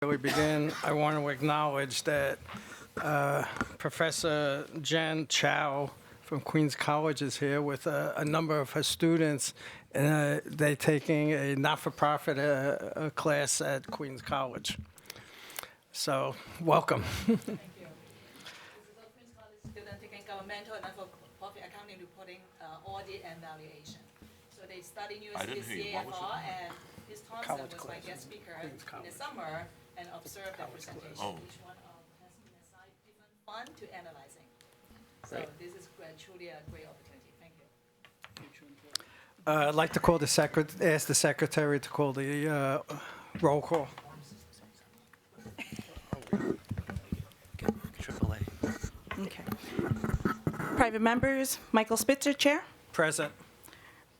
we begin, I want to acknowledge that Professor Jen Chow from Queens College is here with a number of her students, and they're taking a not-for-profit class at Queens College. So, welcome. Thank you. This is a Queens College student taking governmental and not-for-profit accounting reporting, audit and valuation. So they study USD CAFR, and Ms. Thompson was my guest speaker in the summer and observed that presentation. Each one has been assigned different fund to analyzing. So this is truly a great opportunity. Thank you. I'd like to call ask the secretary to call the roll call. Okay. Private members, Michael Spitzer, Chair. Present.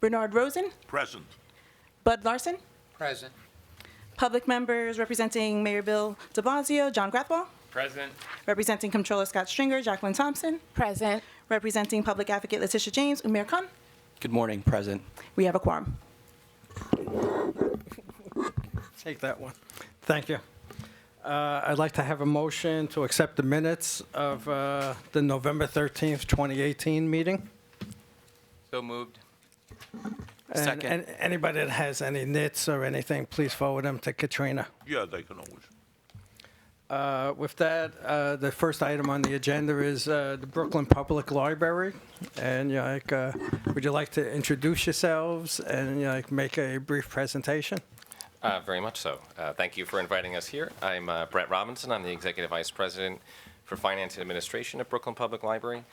Bernard Rosen. Present. Bud Larson. Present. Public members representing Mayor Bill de Blasio, John Grathwell. Present. Representing Comptroller Scott Stringer, Jacqueline Thompson. Present. Representing Public Advocate Letitia James, Umair Khan. Good morning, Present. We have a quorum. Take that one. Thank you. I'd like to have a motion to accept the minutes of the November 13th, 2018 meeting. So moved. And anybody that has any nits or anything, please forward them to Katrina. Yeah, they can always. With that, the first item on the agenda is the Brooklyn Public Library. And would you like to introduce yourselves and make a brief presentation? Very much so. Thank you for inviting us here. I'm Brett Robinson. I'm the Executive Vice President for Finance and Administration at Brooklyn Public Library.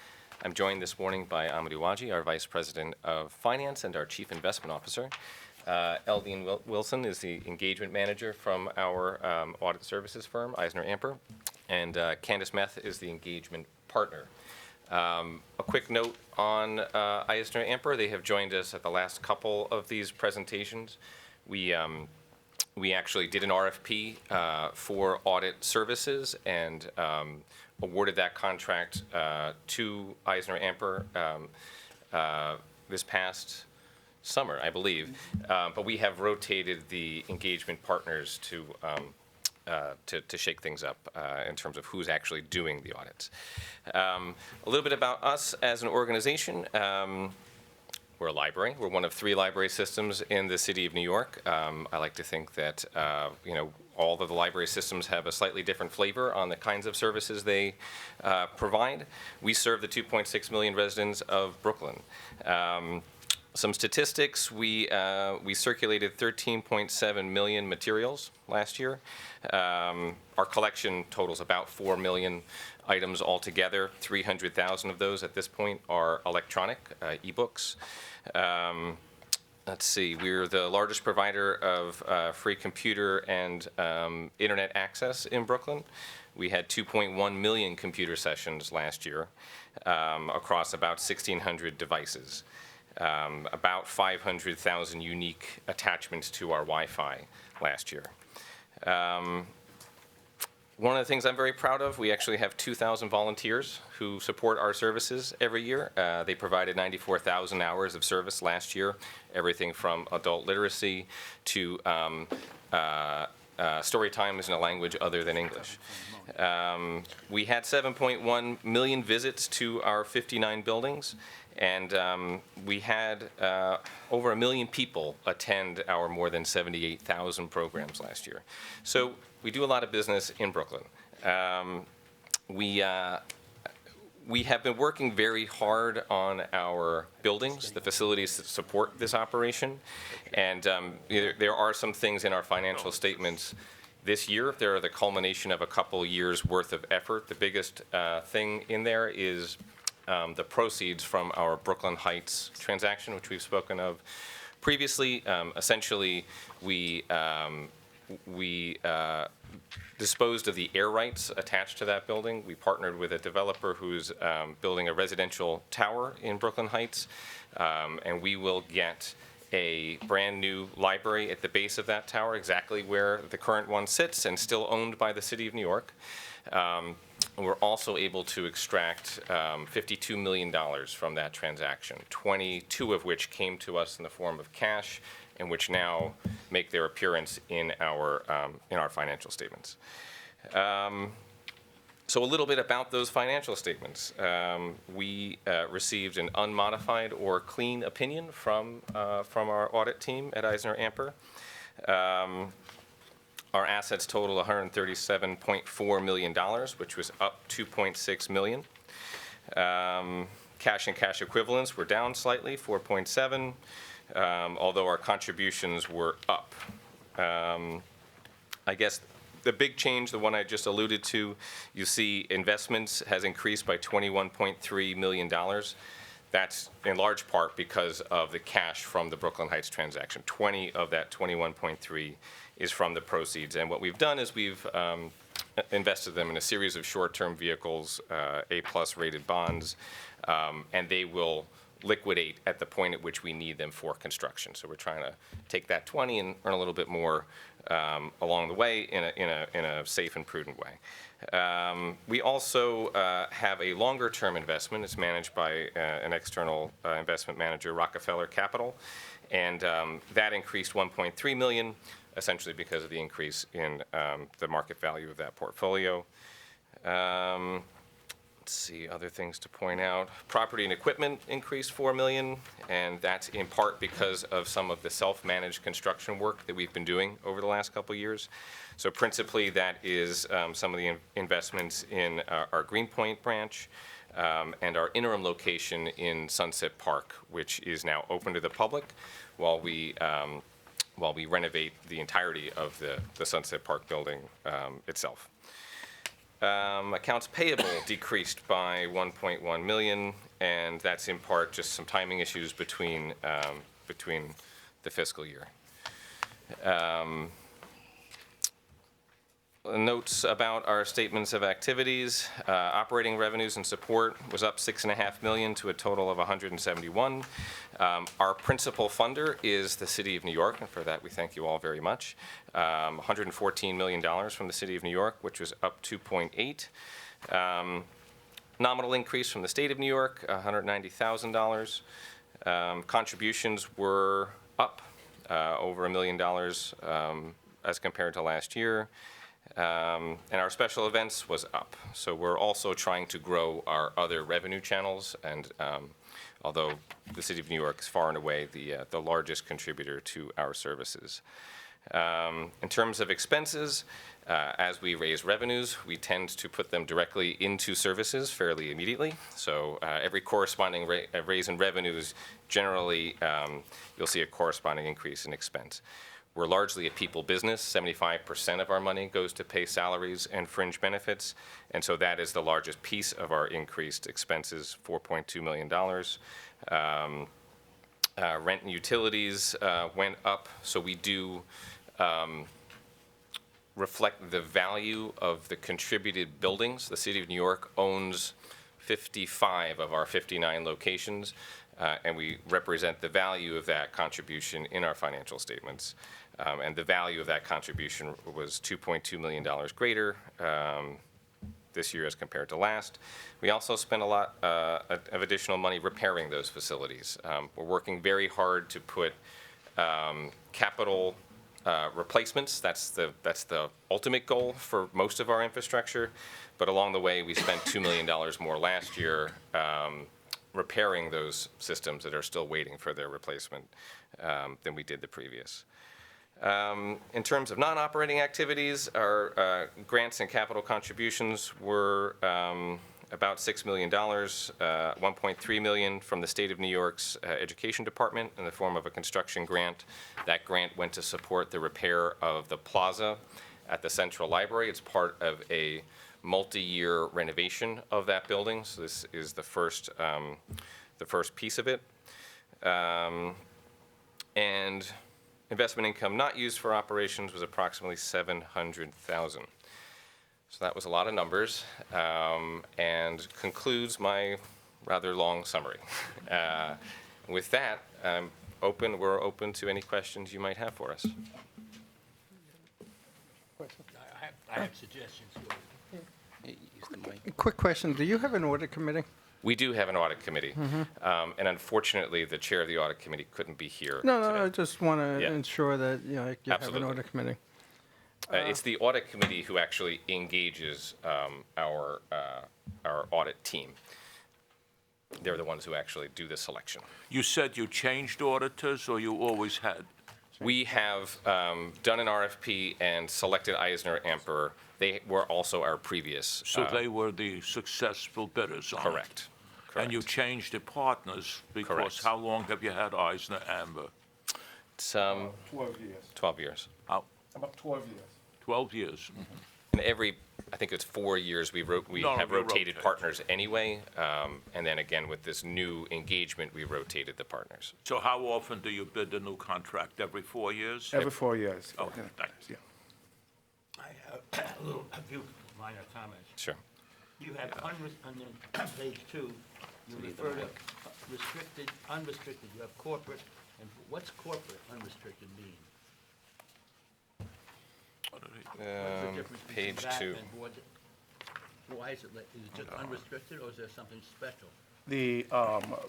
I'm joined this morning by Amadou Waji, our Vice President of Finance and our Chief Investment Officer. Eldine Wilson is the Engagement Manager from our audit services firm, Eisner Amper. And Candace Meth is the Engagement Partner. A quick note on Eisner Amper. They have joined us at the last couple of these presentations. We actually did an RFP for audit services and awarded that contract to Eisner Amper this past summer, I believe. But we have rotated the engagement partners to shake things up in terms of who's actually doing the audits. A little bit about us as an organization. We're a library. We're one of 3 library systems in the city of New York. I like to think that all of the library systems have a slightly different flavor on the kinds of services they provide. We serve the 2.6 million residents of Brooklyn. Some statistics: we circulated 13.7 million materials last year. Our collection totals about 4 million items altogether. 300,000 of those at this point are electronic, e-books. Let's see, we're the largest provider of free computer and internet access in Brooklyn. We had 2.1 million computer sessions last year across about 1,600 devices. About 500,000 unique attachments to our Wi-Fi last year. One of the things I'm very proud of, we actually have 2,000 volunteers who support our services every year. They provided 94,000 hours of service last year, everything from adult literacy to story times in a language other than English. We had 7.1 million visits to our 59 buildings, and we had over 1 million people attend our more than 78,000 programs last year. So we do a lot of business in Brooklyn. We have been working very hard on our buildings, the facilities that support this operation, and there are some things in our financial statements this year. They're the culmination of a couple years' worth of effort. The biggest thing in there is the proceeds from our Brooklyn Heights transaction, which we've spoken of previously. Essentially, we disposed of the air rights attached to that building. We partnered with a developer who's building a residential tower in Brooklyn Heights, and we will get a brand new library at the base of that tower, exactly where the current one sits and still owned by the city of New York. We're also able to extract $52 million from that transaction, 22 of which came to us in the form of cash, and which now make their appearance in our financial statements. So a little bit about those financial statements. We received an unmodified or clean opinion from our audit team at Eisner-Amper. Our assets total $137.4 million, which was up $2.6 million. Cash and cash equivalents were down slightly, 4.7, although our contributions were up. I guess the big change, the one I just alluded to, you see investments has increased by $21.3 million. That's in large part because of the cash from the Brooklyn Heights transaction. 20 of that 21.3 is from the proceeds. And what we've done is we've invested them in a series of short-term vehicles, A-plus rated bonds, and they will liquidate at the point at which we need them for construction. So we're trying to take that 20 and earn a little bit more along the way in a safe and prudent way. We also have a longer-term investment. It's managed by an external investment manager, Rockefeller Capital, and that increased $1.3 million, essentially because of the increase in the market value of that portfolio. Let's see, other things to point out. Property and equipment increased $4 million, and that's in part because of some of the self-managed construction work that we've been doing over the last couple of years. So principally, that is some of the investments in our Greenpoint branch and our interim location in Sunset Park, which is now open to the public while we renovate the entirety of the Sunset Park building itself. Accounts payable decreased by $1.1 million, and that's in part just some timing issues between the fiscal year. Notes about our statements of activities. Operating revenues and support was up $6.5 million to a total of 171. Our principal funder is the City of New York, and for that we thank you all very much. $114 million from the City of New York, which was up 2.8. Nominal increase from the State of New York, $190,000. Contributions were up over $1 million as compared to last year. And our special events was up. So we're also trying to grow our other revenue channels, and although the City of New York is far and away the largest contributor to our services. In terms of expenses, as we raise revenues, we tend to put them directly into services fairly immediately. So every corresponding raise in revenues, generally you'll see a corresponding increase in expense. We're largely a people business. 75% of our money goes to pay salaries and fringe benefits, and so that is the largest piece of our increased expenses, $4.2 million. Rent and utilities went up, so we do reflect the value of the contributed buildings. The City of New York owns 55 of our 59 locations, and we represent the value of that contribution in our financial statements. And the value of that contribution was $2.2 million greater this year as compared to last. We also spent a lot of additional money repairing those facilities. We're working very hard to put capital replacements. That's the ultimate goal for most of our infrastructure. But along the way, we spent $2 million more last year repairing those systems that are still waiting for their replacement than we did the previous. In terms of non-operating activities, our grants and capital contributions were about $6 million, $1.3 million from the State of New York's Education Department in the form of a construction grant. That grant went to support the repair of the plaza at the Central Library. It's part of a multi-year renovation of that building, so this is the first piece of it. And investment income not used for operations was approximately $700,000. So that was a lot of numbers, and concludes my rather long summary. With that, we're open to any questions you might have for us. I have suggestions. Quick question, do you have an audit committee? We do have an audit committee. And unfortunately, the chair of the audit committee couldn't be here No, today. I just want to Yeah. ensure that, you have an Absolutely. audit committee. It's the audit committee who actually engages our audit team. They're the ones who actually do the selection. You said you changed auditors, or you always had? We have done an RFP and selected Eisner Amper. They were also our previous. So they were the successful bidders on it? Correct. And you changed the partners because Correct. how long have you had Eisner Amber? It's 12 years. 12 years. How- About 12 years. 12 years. And I think it's 4 years, we No, have you rotated rotate. partners anyway. And then again, with this new engagement, we rotated the partners. So how often do you bid a new contract? Every 4 years? Every 4 years. Oh, Yeah. thanks. Yeah. I have a few minor comments. Sure. You have, on page 2, you refer to restricted, unrestricted, you have corporate, and what's corporate, unrestricted mean? What's the difference between Page that 2. and board? Why is it, is it just unrestricted, or is there something special? The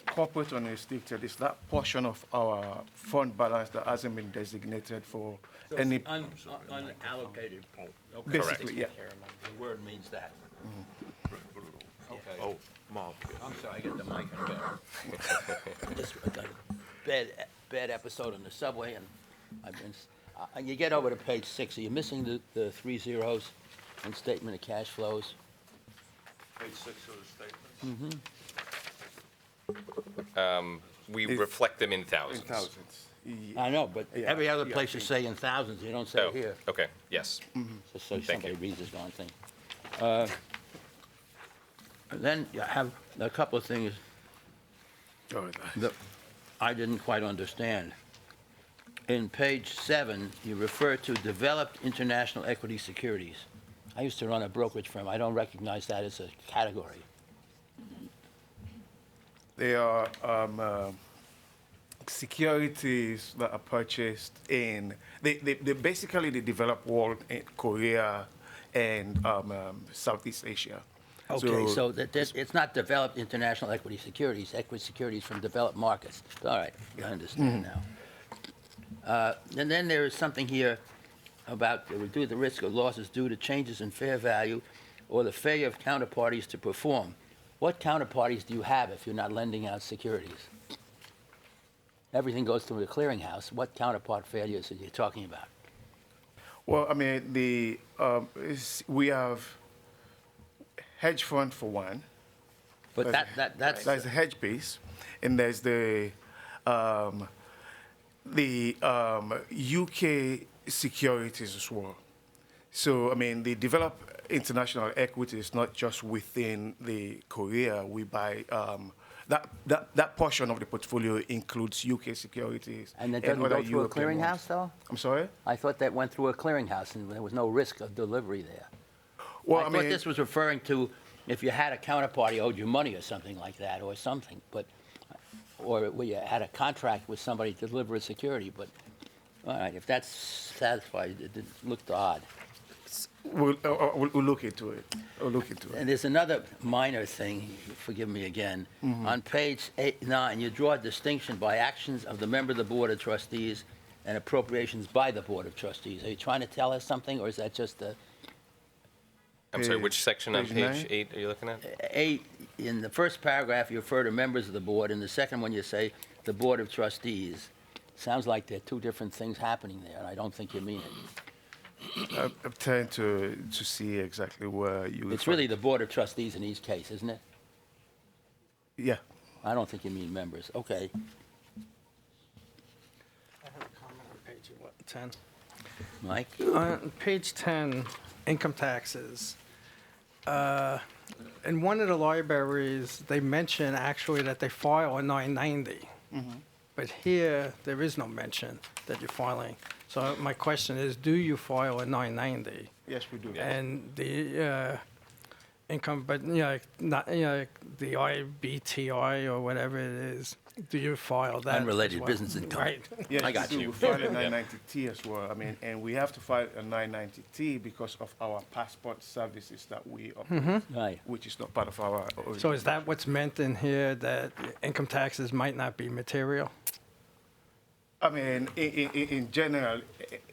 corporate unrestricted is that portion of our fund balance that hasn't been designated for So it's any, unallocated. Okay. basically, yeah. The word means that. Okay. Oh, Mark. I'm sorry, I get the mic in bed. Just got a bad episode on the subway, and I've been, you get over to page 6, are you missing the 3 zeros in statement of cash flows? Page 6 of the statement. We It's- reflect them in in thousands. thousands. I know, but Yeah, every other yeah, place you say in thousands, you don't say Oh, it here. okay, yes. Just so Thank somebody you. reads this darn thing. Then you have a couple of things Oh, that I didn't quite understand. In page 7, you refer to developed international equity securities. I used to run a brokerage firm. I don't recognize that as a category. They are securities that are purchased in, they basically the developed world in Korea and Southeast Asia. Okay, so it's not developed international equity securities from developed markets. All right, I understand now. And then there is something here about reduce the risk of losses due to changes in fair value or the failure of counterparties to perform. What counterparties do you have if you're not lending out securities? Everything goes through a clearinghouse. What counterpart failures are you talking about? Well, I mean, we have hedge fund for one. But that's There's the hedge piece, and there's the UK securities as well. So, I mean, the developed international equity is not just within the Korea. We buy that portion of the portfolio includes UK securities and it doesn't other go through a European ones. clearinghouse, though? I'm sorry. I thought that went through a clearinghouse and there was no risk of delivery there. Well, I thought this was referring to if you had a counterparty owed you money or something like that, or something, but, or where you had a contract with somebody to deliver a security, but, all right, if that's satisfied, it looked odd. we'll look into it. We'll look into it. And there's another minor thing, forgive me again. On page 9, you draw a distinction by actions of the member of the Board of Trustees and appropriations by the Board of Trustees. Are you trying to tell us something, or is that just a, I'm sorry, which Page- section on page page 9? 8 are you looking at? in the first paragraph, you refer to members of the board, in the second one, you say the Board of Trustees. Sounds like there are two different things happening there, and I don't think you mean it. I'm trying to see exactly where you. It's really the Board of Trustees in each case, isn't it? Yeah. I don't think you mean members. Okay. I have a comment on page 10. Mike? On page 10, income taxes. In one of the libraries, they mention actually that they file a 990. But here, there is no mention that you're filing. So my question is, do you file a 990? Yes, we do. And the income, but, not, the IBTI or whatever it is, Do you file that? as Unrelated well? business income. Right. Yes, I got we you. file a 990T as well. I mean, and we have to file a 990T because of our passport services that we operate, Right. which is not part of our. So is that what's meant in here, that income taxes might not be material? I mean, in general,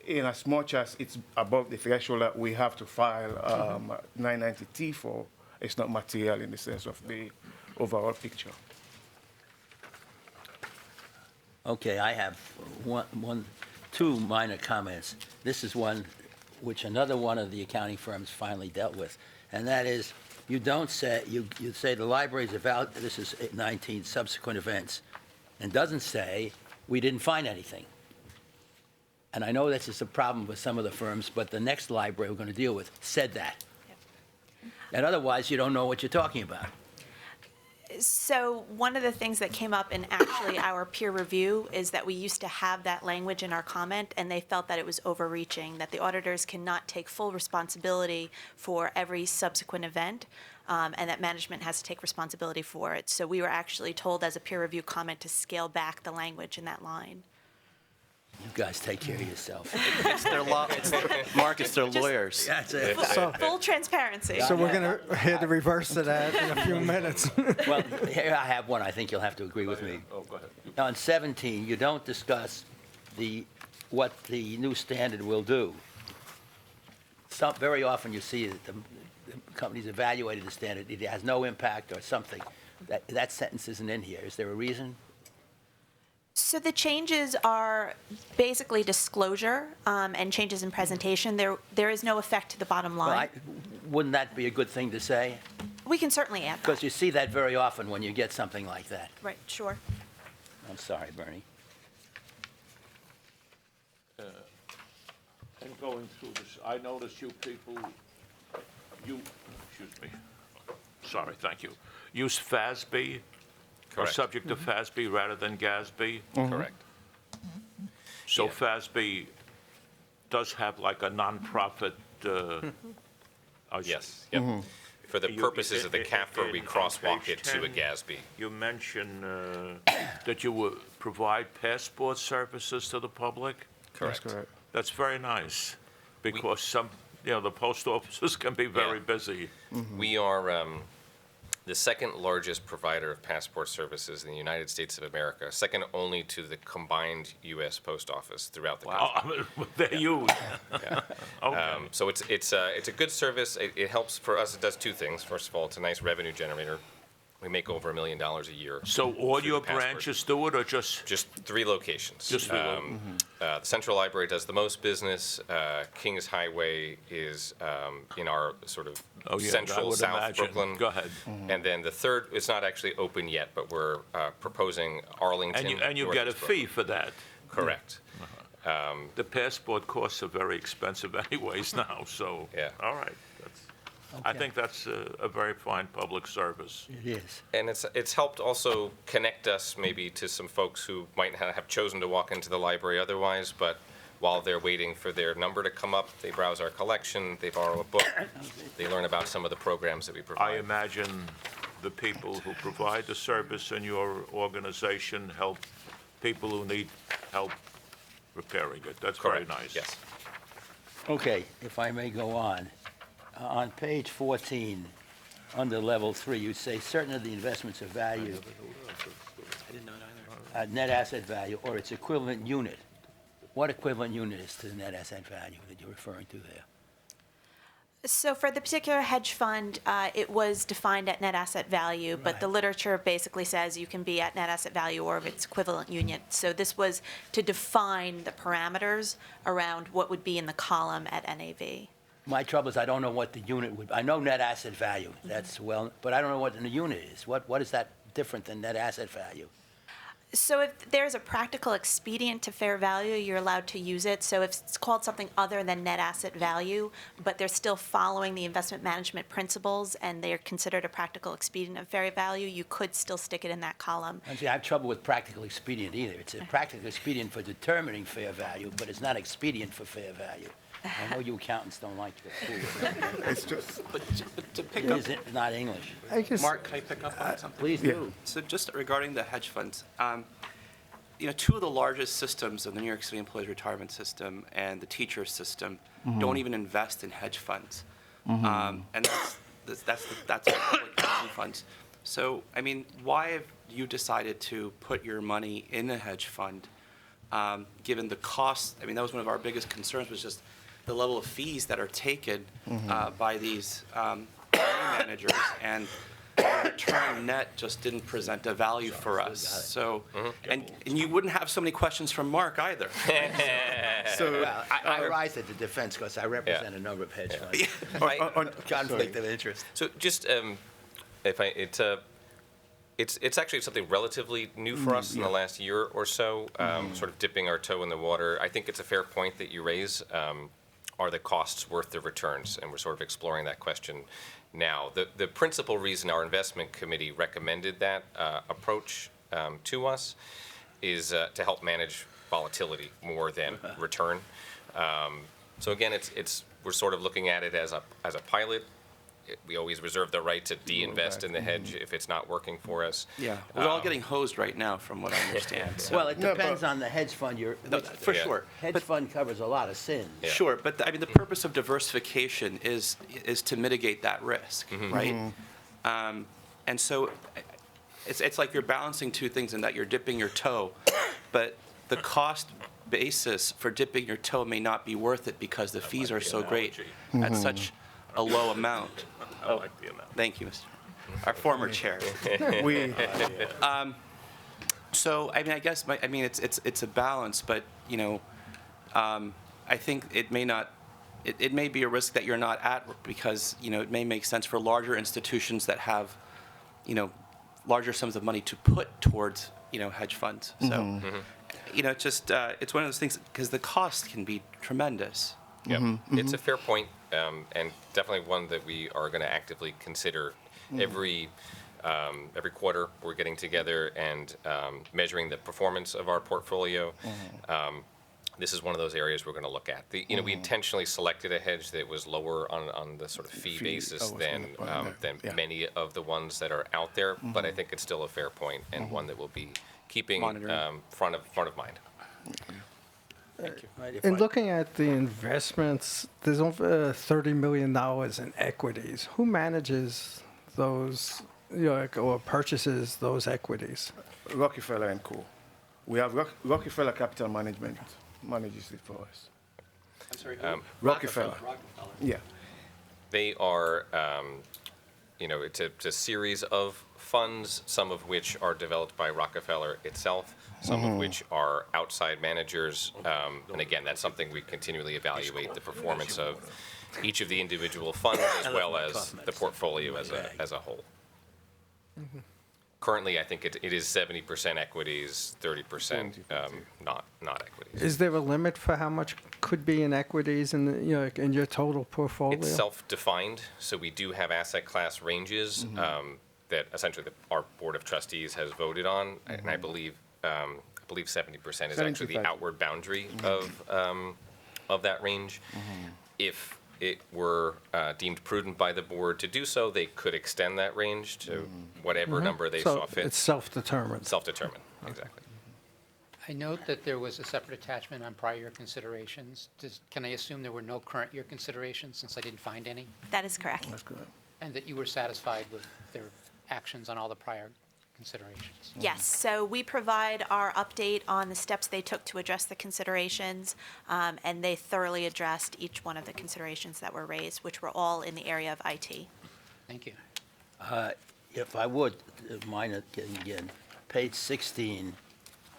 in as much as it's above the threshold that we have to file 990T for, it's not material in the sense of the overall picture. Okay, I have two minor comments. This is one which another one of the accounting firms finally dealt with, and that is, you don't say, you say the library's about, this is 19 subsequent events, and doesn't say, we didn't find anything. And I know this is a problem with some of the firms, but the next library we're going to deal with said that. And otherwise, you don't know what you're talking about. So one of the things that came up in actually our peer review is that we used to have that language in our comment, and they felt that it was overreaching, that the auditors cannot take full responsibility for every subsequent event, and that management has to take responsibility for it. So we were actually told as a peer review comment to scale back the language in that line. You guys take care of yourself. It's their law. Mark, it's their lawyers. That's it. Full transparency. So we're going to hear the reverse of that in a few minutes. Well, here I have one, I think you'll have to agree with me. Oh, go ahead. On 17, you don't discuss what the new standard will do. Very often you see that the company's evaluated the standard, it has no impact or something. That sentence isn't in here. Is there a reason? So the changes are basically disclosure and changes in presentation. There is no effect to the bottom Well, line. wouldn't that be a good thing to say? We can certainly add that. Because you see that very often when you get something like that. Right, sure. I'm sorry, Bernie. And going through this, I noticed you people, excuse me, sorry, thank you, use FASB, or Correct. subject to FASB rather than GASB. Correct. So Yeah. FASB does have like a nonprofit, Yes, yep. For the You- purposes of the CAFR, we on crosswalk page it to a 10, GASB. You mentioned that you would provide passport services to the public. That's Correct. correct. That's very nice, because the post offices can be very Yeah. busy. We are the second largest provider of passport services in the United States of America, second only to the combined U.S. Post Office throughout the country. Wow, they're huge. Okay. So it's a good service. It helps for us. It does two things. First of all, it's a nice revenue generator. We make over $1 million a year. So all through your the passport. branches do it, or just? Just 3 locations. Just 3 The Central Library does the most business. Kings Highway is in our sort of Oh, yeah, I central would South imagine. Brooklyn. Go ahead. And then the third, it's not actually open yet, but we're proposing Arlington. And you get a Northeast fee Brooklyn. for that. Correct. The passport costs are very expensive anyways now, so. Yeah. All right. I Okay. think that's a very fine public service. It is. And it's helped also connect us maybe to some folks who might have chosen to walk into the library otherwise, but while they're waiting for their number to come up, they browse our collection, they borrow a book, they learn about some of the programs that we I provide. imagine the people who provide the service in your organization help people who need help repairing it. That's very Correct. nice. Yes. Okay, if I may go on. On page 14, under level 3, you say certain of the investments of value, net asset value, or its equivalent unit. What equivalent unit is to the net asset value that you're referring to there? So for the particular hedge fund, it was defined at net asset value, but the literature basically says you can be at net asset value or of its equivalent unit. So this was to define the parameters around what would be in the column at NAV. My trouble is I don't know what the unit would, I know net asset value, that's well, but I don't know what the unit is. What is that different than net asset value? So if there's a practical expedient to fair value, you're allowed to use it. So if it's called something other than net asset value, but they're still following the investment management principles and they're considered a practical expedient of fair value, you could still stick it in that column. I have trouble with practical expedient either. It's a practical expedient for determining fair value, but it's not expedient for fair value. I know you accountants don't like the school. It's just, But to pick It up, isn't, not English. I guess, Mark, can I pick up on something? Please do. So just regarding the hedge funds, two of the largest systems of the New York City Employees Retirement System and the teacher system don't even invest in hedge funds. And that's public pension funds. So, I mean, why have you decided to put your money in a hedge fund, given the cost? I mean, that was one of our biggest concerns, was just the level of fees that are taken by these money managers, and the return net just didn't present a value for us. So, and you wouldn't have so many questions from Mark either. so, Well, I rise at the defense because I represent a number of hedge funds. Conflict of interest. So just, it's actually something relatively new for us in the last year or so, sort of dipping our toe in the water. I think it's a fair point that you raise. Are the costs worth the returns? And we're sort of exploring that question now. The principal reason our investment committee recommended that approach to us is to help manage volatility more than return. So again, we're sort of looking at it as a pilot. We always reserve the right to de-invest in the hedge if it's not working for us. Yeah, we're all getting hosed right now, from what I understand. So. Well, it depends on the hedge fund you're. No, for Yeah. sure. Hedge fund covers a lot of sins. Yeah. Sure, but I mean, the purpose of diversification is to mitigate that risk, right? And so it's like you're balancing two things in that you're dipping your toe, but the cost basis for dipping your toe may not be worth it because the fees are so great at such a low amount. I like the amount. Thank you, Mr. Our former chair. we, So, I mean, I guess, it's a balance, but, I think it may not, it may be a risk that you're not at because, it may make sense for larger institutions that have, larger sums of money to put towards, hedge funds. So, it's just, it's one of those things, because the cost can be tremendous. Yeah, it's a fair point, and definitely one that we are going to actively consider. Every quarter, we're getting together and measuring the performance of our portfolio. This is one of those areas we're going to look at. We intentionally selected a hedge that was lower on the sort of fee basis than many of the ones that are out there, but I think it's still a fair point and one that we'll be keeping front of mind. in looking at the investments, there's over $30 million in equities. Who manages those, or purchases those equities? Rockefeller and Co. We have Rockefeller Capital Management manages it for us. I'm sorry, Rockefeller. Yeah. They are, it's a series of funds, some of which are developed by Rockefeller itself, some of which are outside managers. And again, that's something we continually evaluate the performance of each of the individual funds as well as the portfolio as a whole. Currently, I think it is 70% equities, 30% not equities. Is there a limit for how much could be in equities in in your total portfolio? It's self-defined, so we do have asset class ranges that essentially our board of trustees has voted on, and I believe 70% is actually the outward boundary of that range. If it were deemed prudent by the board to do so, they could extend that range to whatever number they saw fit. It's self-determined. Self-determined, exactly. I note that there was a separate attachment on prior year considerations. Can I assume there were no current year considerations since I didn't find any? That is correct. That's good. And that you were satisfied with their actions on all the prior considerations? Yes, so we provide our update on the steps they took to address the considerations, and they thoroughly addressed each one of the considerations that were raised, which were all in the area of IT. Thank you. If I would, mind again, page 16,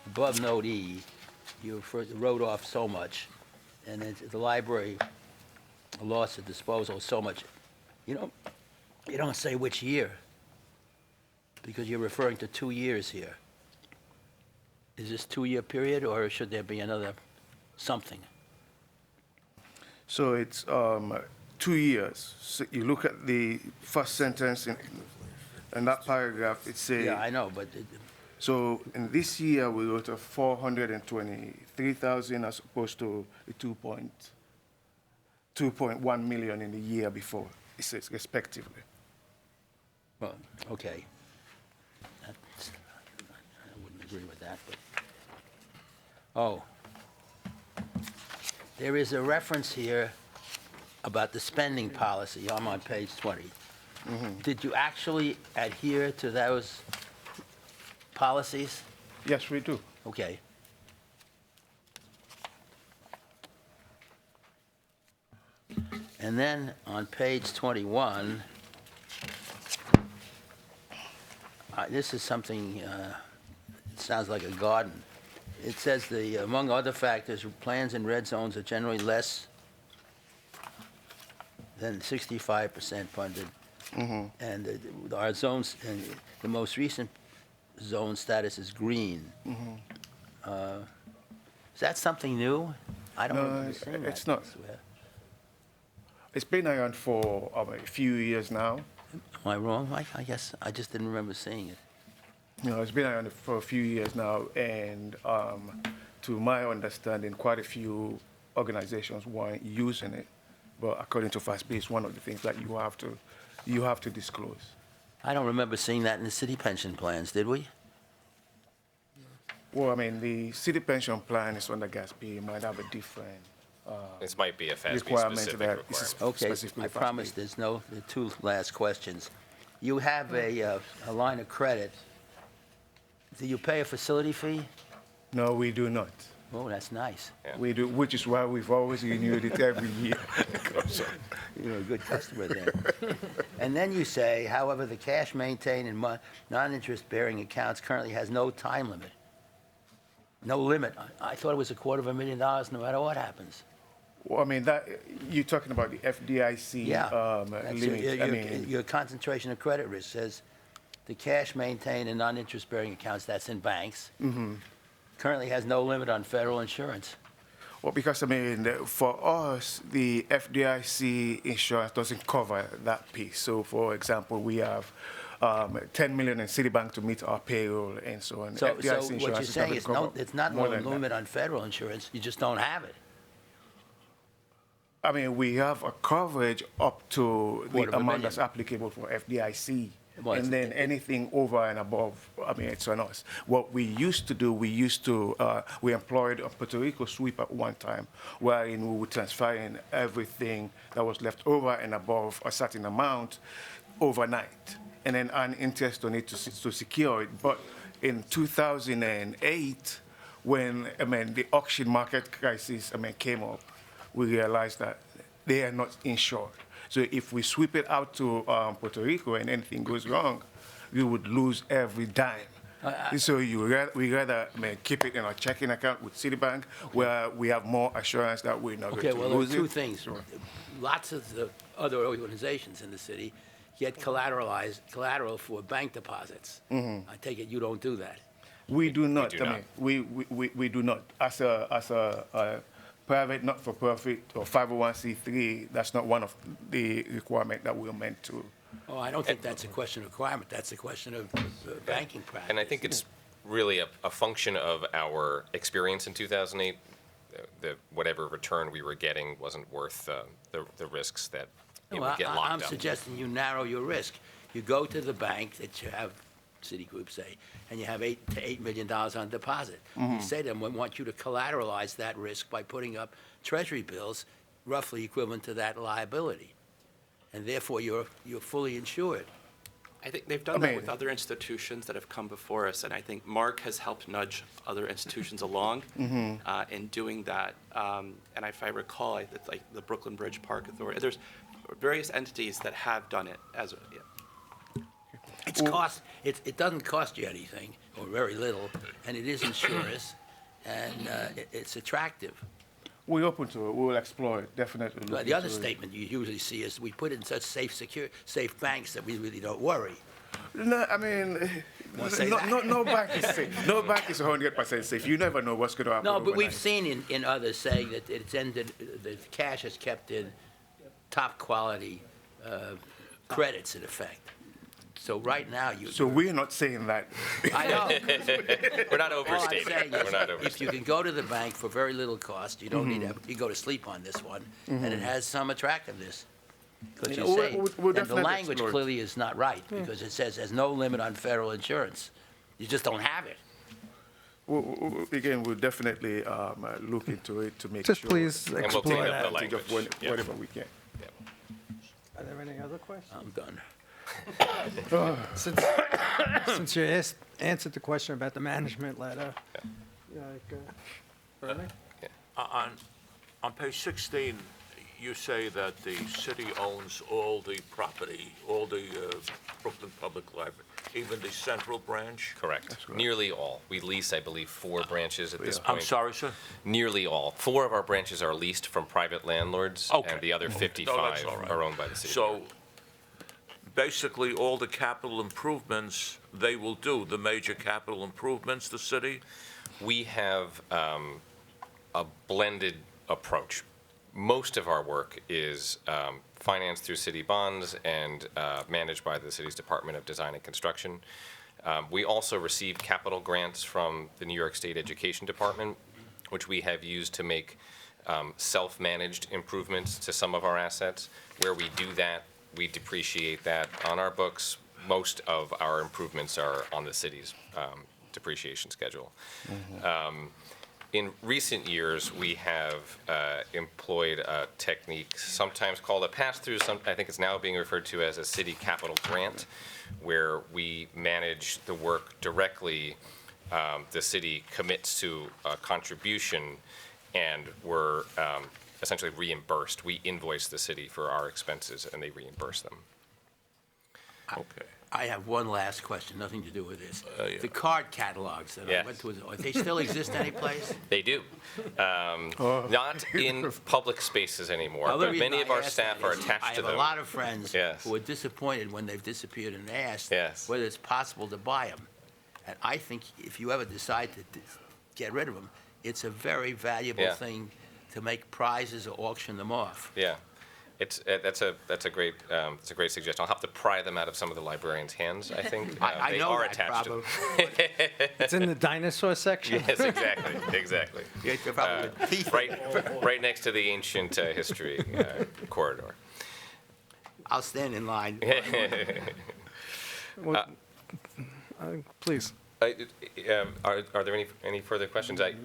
above note E, you wrote off so much, and then the library loss of disposal so much. You don't say which year, because you're referring to 2 years here. Is this 2-year period, or should there be another something? So it's 2 years. So you look at the first sentence in that paragraph, it says. Yeah, I know, but So in this year, we wrote off 423,000 as opposed to the 2 point. 2.1 million in the year before, respectively. Well, okay. That's, I wouldn't agree with that, but, oh. There is a reference here about the spending policy. I'm on page 20. Did you actually adhere to those policies? Yes, we do. Okay. And then on page 21, this is something, it sounds like a garden. It says among other factors, plans in red zones are generally less than 65% funded. And our zones, and the most recent zone status is green. Is that something new? I don't No, remember seeing that. it's not. elsewhere. It's been around for a few years now. Am I wrong, Mike? I guess I just didn't remember seeing it. It's been around for a few years now, and to my understanding, quite a few organizations weren't using it. But according to FASB, it's one of the things that you have to disclose. I don't remember seeing that in the city pension plans, did we? Well, I mean, the city pension plan is under GASB. It might have a different This might be a requirement FASB-specific that requirement. is Okay, specifically I promise FASB. there's the two last questions. You have a line of credit. Do you pay a facility fee? No, we do not. Oh, that's nice. Yeah. We do, which is why we've always renewed it every year. You're a good customer then. And then you say, however, the cash maintained in non-interest-bearing accounts currently has no time limit. No limit. I thought it was $250,000 no matter what happens. Well, I mean, that you're talking about the FDIC Yeah. That's limit. I mean, your concentration of credit risk says the cash maintained in non-interest-bearing accounts, that's in banks, currently has no limit on federal insurance. well, because I mean, for us, the FDIC insurance doesn't cover that piece. So, for example, we have 10 million in Citibank to meet our payroll and so on. So FDIC what insurance you're is saying not is gonna cover it's not more no than that. limit on federal insurance, you just don't have it. I mean, we have a coverage up to the $250,000. amount that's applicable for FDIC. Well, And then anything over and above, I mean, it's on us. What we used to do, we employed a Puerto Rico sweep at one time, wherein we would transfer in everything that was left over and above a certain amount overnight, and then earn interest on it to secure it. But in 2008, when, I mean, the auction market crisis, I mean, came up, we realized that they are not insured. So if we sweep it out to Puerto Rico and anything goes wrong, we would lose every dime. So we rather, I mean, keep it in our checking account with Citibank, where we have more assurance that we're not Okay, going well, to lose there are two it. things. Lots of the other organizations in the city get collateral for bank deposits. I take it you don't do that. We do not. do I not. mean, we do not. As a private not-for-profit or 501c3, that's not one of the requirements that we're meant to. Oh, I don't think that's a question of requirement, that's a question of banking practice. And I think it's really a function of our experience in 2008. Whatever return we were getting wasn't worth the risks that it would get locked I'm up. suggesting you narrow your risk. You go to the bank that you have, Citigroup say, and you have $8 to $8 million on deposit. You say to them, we want you to collateralize that risk by putting up treasury bills roughly equivalent to that liability. And therefore, you're fully insured. I think they've done that with other institutions that have come before us, and I think Mark has helped nudge other institutions along in doing that. And if I recall, it's like the Brooklyn Bridge Park Authority. There's various entities that have done it as a, yeah. It doesn't cost you anything, or very little, and it is insurance, and it's attractive. We're open to it. We'll explore it, definitely. But look the other into it. statement you usually see is we put it in such safe banks that we really don't worry. No, I mean, say that? no bank is safe. No bank is 100% safe. You never know what's going to happen. No, but we've overnight. seen in others saying that it's ended, the cash is kept in top quality credits in effect. So right now, you. So we're not saying that. I know. We're not All I'm overstating. saying We're not is, if you overstating. can go to the bank for very little cost, you don't need to, you go to sleep on this one, and it has some attractiveness. Because you Yeah, say, we'll and the definitely language explore it. clearly is not right, because it says there's no limit on federal insurance. You just don't have it. Again, we'll definitely look into it to make Just sure. please we'll explore take up that. the Take up language. Yeah. whatever we can. Are there any other questions? I'm done. Since you answered the question about the management letter, Bernie? On page 16, you say that the city owns all the property, all the Brooklyn Public Library, even the central branch? Correct. Nearly all. We lease, I believe, 4 branches at this point. I'm sorry, sir? Nearly all. 4 of our branches are leased from private landlords, Okay. and the other No, 55 that's all right. are owned by the city. So basically, all the capital improvements they will do, the major capital improvements, the city? We have a blended approach. Most of our work is financed through city bonds and managed by the city's Department of Design and Construction. We also receive capital grants from the New York State Education Department, which we have used to make self-managed improvements to some of our assets. Where we do that, we depreciate that on our books. Most of our improvements are on the city's depreciation schedule. In recent years, we have employed a technique sometimes called a pass-through. I think it's now being referred to as a city capital grant, where we manage the work directly. The city commits to a contribution, and we're essentially reimbursed. We invoice the city for our expenses, and they reimburse them. Okay. I have one last question, nothing to do with this. Yeah. The card catalogs that I Yes. went to, they still exist anyplace? They do. Not in public spaces anymore, Now, the but reason many of I our ask staff that are is attached to them. I have a lot of friends Yes. who are disappointed when they've disappeared and asked Yes. whether it's possible to buy them. And I think if you ever decide to get rid of them, it's a very valuable Yeah. thing to make prizes or auction them off. Yeah, that's a great suggestion. I'll have to pry them out of some of the librarians' hands. I think I they know are that attached to probably. them. It's in the dinosaur section? Yes, exactly. Yeah, they're probably with teeth. Right next to the ancient history corridor. I'll stand in line. Well, please. Are there any further questions? I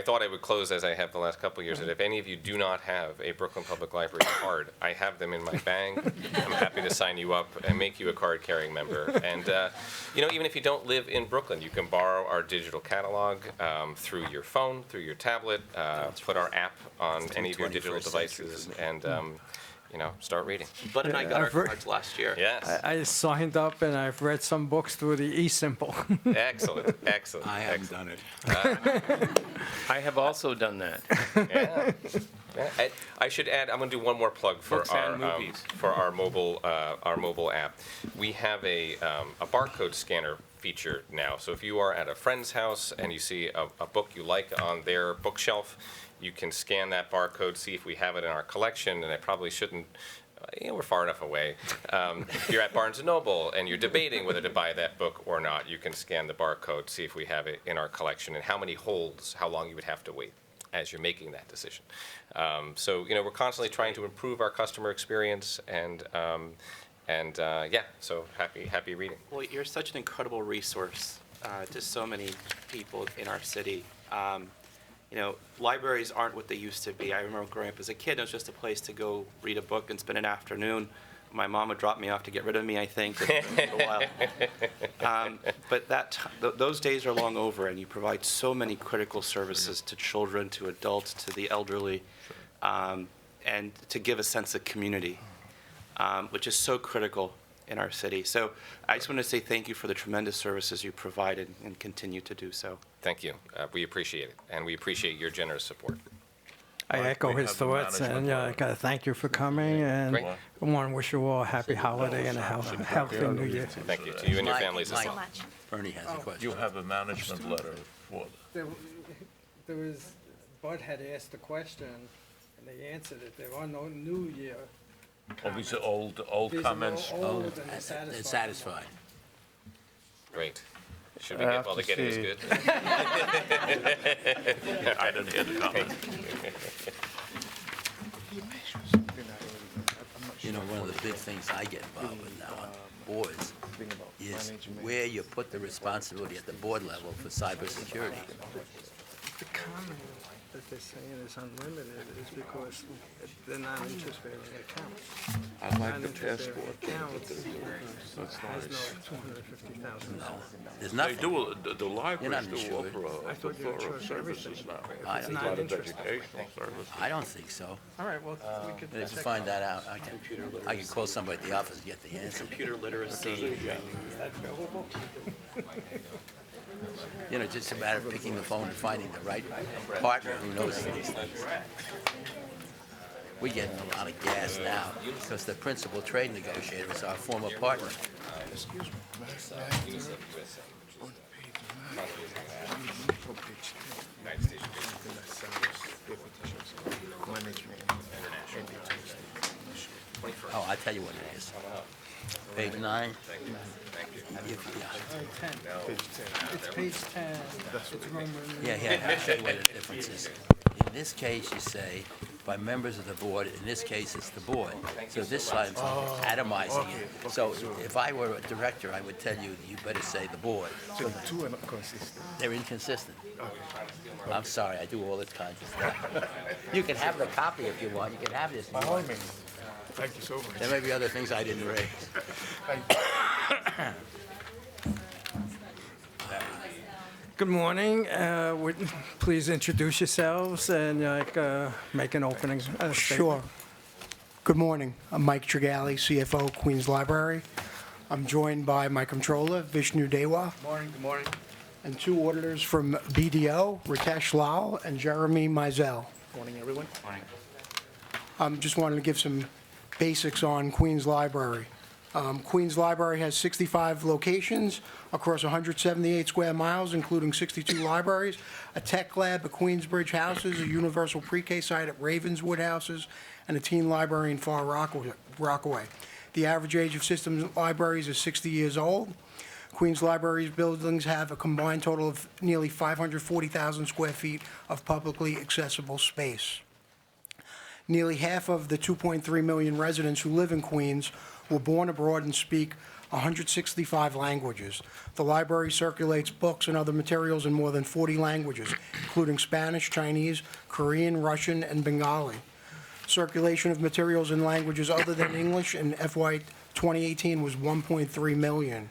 thought I would close, as I have the last couple of years, that if any of you do not have a Brooklyn Public Library card, I have them in my bag. I'm happy to sign you up and make you a card-carrying member. And, even if you don't live in Brooklyn, you can borrow our digital catalog through your phone, through your tablet, put our app on any of your digital 21st century devices, for me. and start reading. Bud and I got our I've heard- cards last year. Yes, I signed up and I've read some books through the e-simple. excellent. I haven't done it. I have also done that. Yeah. I should add, I'm going to do one more plug for Books and our movies. our mobile app. We have a barcode scanner feature now. So if you are at a friend's house and you see a book you like on their bookshelf, you can scan that barcode, see if we have it in our collection, and I probably shouldn't. We're far enough away. If you're at Barnes & Noble and you're debating whether to buy that book or not, you can scan the barcode, see if we have it in our collection, and how many holds, how long you would have to wait as you're making that decision. So we're constantly trying to improve our customer experience, and so happy reading. Well, you're such an incredible resource to so many people in our city. Libraries aren't what they used to be. I remember growing up as a kid, it was just a place to go read a book and spend an afternoon. My mom would drop me off to get rid of me, I think, for a while. But those days are long over, and you provide so many critical services to children, to adults, to the elderly, and to give a sense of community, which is so critical in our city. So I just want to say thank you for the tremendous services you provided and continue to do so. Thank you. We appreciate it, and we appreciate your generous support. I echo we his have the thoughts, and management I got to thank you for coming, and Great. I want to wish you all a happy holiday and a healthy new year. Thank you to you and your Mike, families as Mike. well. So much. Bernie has a question. You have a management letter for There was, Bud had asked the question, and they answered it. There are no New Year Oh, these are old These are comments? all old and they're They're satisfied. satisfied. Great. Should we I get, have while to they're getting is say- good? I didn't hear the comment. You know, one of the big things I get involved with now on boards is where you put the responsibility at the board level for cybersecurity. The comment that they're saying is unlimited is because they're not interest-bearing accounts. I like the Non-interest-bearing passport. accounts That's has no nice. $250,000. There's They nothing. do, the libraries not do insured. offer I a thought you were plethora of insured for services everything. now. I It's don't, not A lot of interest. educational services. I don't think so. All right, well, we could Let's check find that. that out. I can call somebody at the office and get the answer. Computer literacy. Is that available? You know, just a matter of picking the phone and finding the right partner who knows these things. We're getting a lot of gas now because the principal trade negotiator is our former partner. Excuse me. Oh, I tell you what it is. Page 9. It's page 10. It's Roman. Yeah, I'll show you what the difference is. In this case, you say, by members of the board, in this case, it's the board. So this side, I'm atomizing it. So if I were a director, I would tell you, you better say the board. So the two are not consistent. They're inconsistent. I'm sorry, I do all this kinds of stuff. You can have the copy if you want, you can have this. if By you all want. means. Thank you so much. There may be other things I didn't raise. Thank you. Good morning. Please introduce yourselves and make an opening statement. Sure. Good morning. I'm Mike Trigali, CFO, Queens Library. I'm joined by my controller, Vishnu Dewa, Morning, good morning. and two auditors from BDO, Ritesh Lal and Jeremy Mizell. Morning, everyone. Morning. Just wanted to give some basics on Queens Library. Queens Library has 65 locations across 178 square miles, including 62 libraries, a tech lab at Queensbridge Houses, a universal pre-K site at Ravenswood Houses, and a teen library in Far Rockaway. The average age of system libraries is 60 years old. Queens Library's buildings have a combined total of nearly 540,000 square feet of publicly accessible space. Nearly half of the 2.3 million residents who live in Queens were born abroad and speak 165 languages. The library circulates books and other materials in more than 40 languages, including Spanish, Chinese, Korean, Russian, and Bengali. Circulation of materials in languages other than English in FY 2018 was 1.3 million.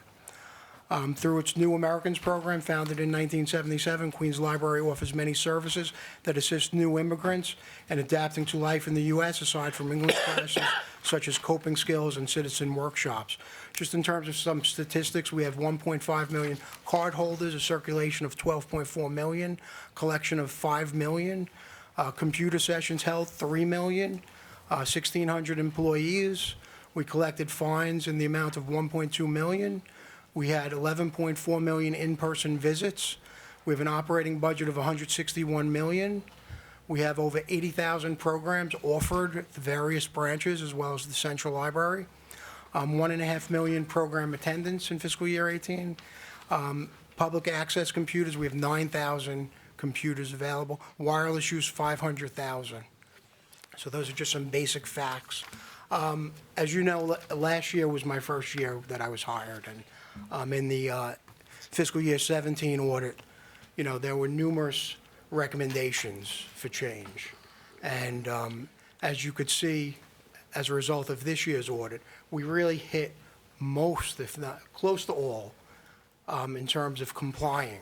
Through its New Americans program, founded in 1977, Queens Library offers many services that assist new immigrants in adapting to life in the U.S., aside from English classes such as coping skills and citizen workshops. Just in terms of some statistics, we have 1.5 million card holders, a circulation of 12.4 million, collection of 5 million, computer sessions held, 3 million, 1,600 employees. We collected fines in the amount of 1.2 million. We had 11.4 million in-person visits. We have an operating budget of 161 million. We have over 80,000 programs offered at the various branches as well as the central library. 1.5 million program attendance in fiscal year 18. Public access computers, we have 9,000 computers available. Wireless use, 500,000. So those are just some basic facts. As you know, last year was my first year that I was hired, and in the fiscal year 17 audit, you know, there were numerous recommendations for change. And as you could see, as a result of this year's audit, we really hit most, if not close to all, in terms of complying.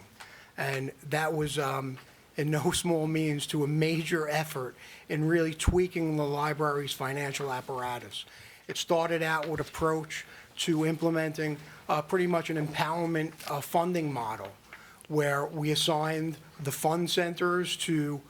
And that was in no small means to a major effort in really tweaking the library's financial apparatus. It started out with an approach to implementing pretty much an empowerment funding model, where we assigned the fund centers to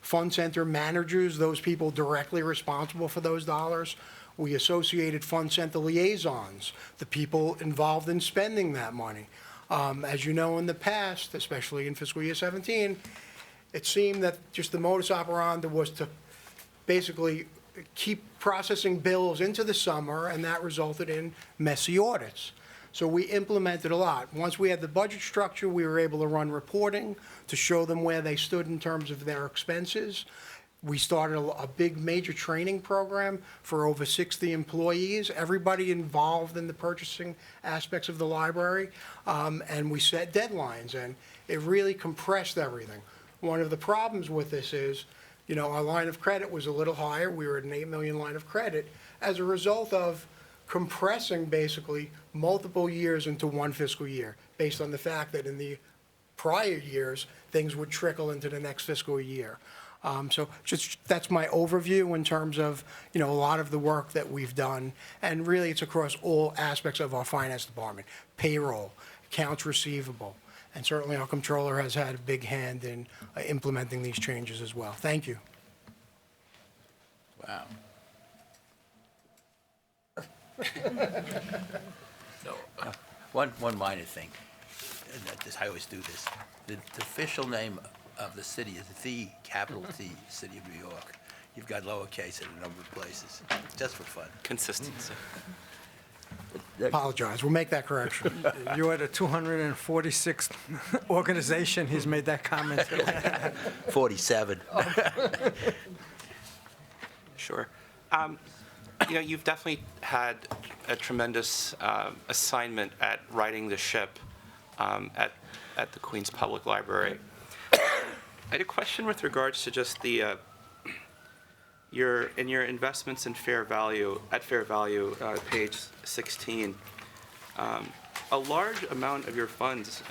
fund center managers, those people directly responsible for those dollars. We associated fund center liaisons, the people involved in spending that money. As you know, in the past, especially in fiscal year 17, it seemed that just the modus operandi was to basically keep processing bills into the summer, and that resulted in messy audits. So we implemented a lot. Once we had the budget structure, we were able to run reporting to show them where they stood in terms of their expenses. We started a big major training program for over 60 employees, everybody involved in the purchasing aspects of the library, and we set deadlines, and it really compressed everything. One of the problems with this is, our line of credit was a little higher. We were at an 8 million line of credit as a result of compressing basically multiple years into one fiscal year, based on the fact that in the prior years, things would trickle into the next fiscal year. So that's my overview in terms of, a lot of the work that we've done. And really, it's across all aspects of our finance department: payroll, accounts receivable. And certainly our controller has had a big hand in implementing these changes as well. Thank you. Wow. So, one minor thing, I always do this. The official name of the city is the capital T, City of New York. You've got lowercase in a number of places, just for fun. Consistency. Apologize. We'll make that correction. You are the 246th organization he's made that comment to. 47. Sure. You've definitely had a tremendous assignment at righting the ship at the Queens Public Library. I had a question with regards to just the your investments in fair value, page 16. A large amount of your funds,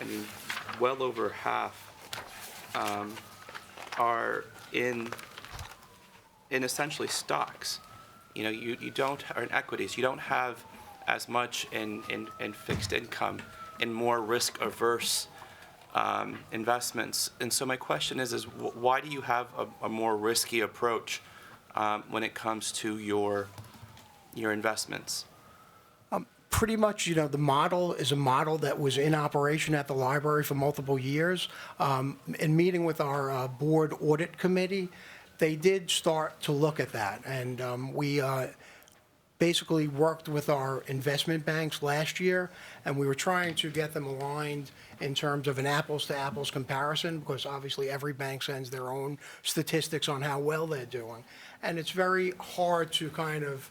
well over half, are in essentially stocks. You don't, or in equities. You don't have as much in fixed income, in more risk-averse investments. And so my question is why do you have a more risky approach when it comes to your investments? Pretty much, the model is a model that was in operation at the library for multiple years. In meeting with our board audit committee, they did start to look at that. And we basically worked with our investment banks last year, and we were trying to get them aligned in terms of an apples-to-apples comparison, because obviously every bank sends their own statistics on how well they're doing. And it's very hard to kind of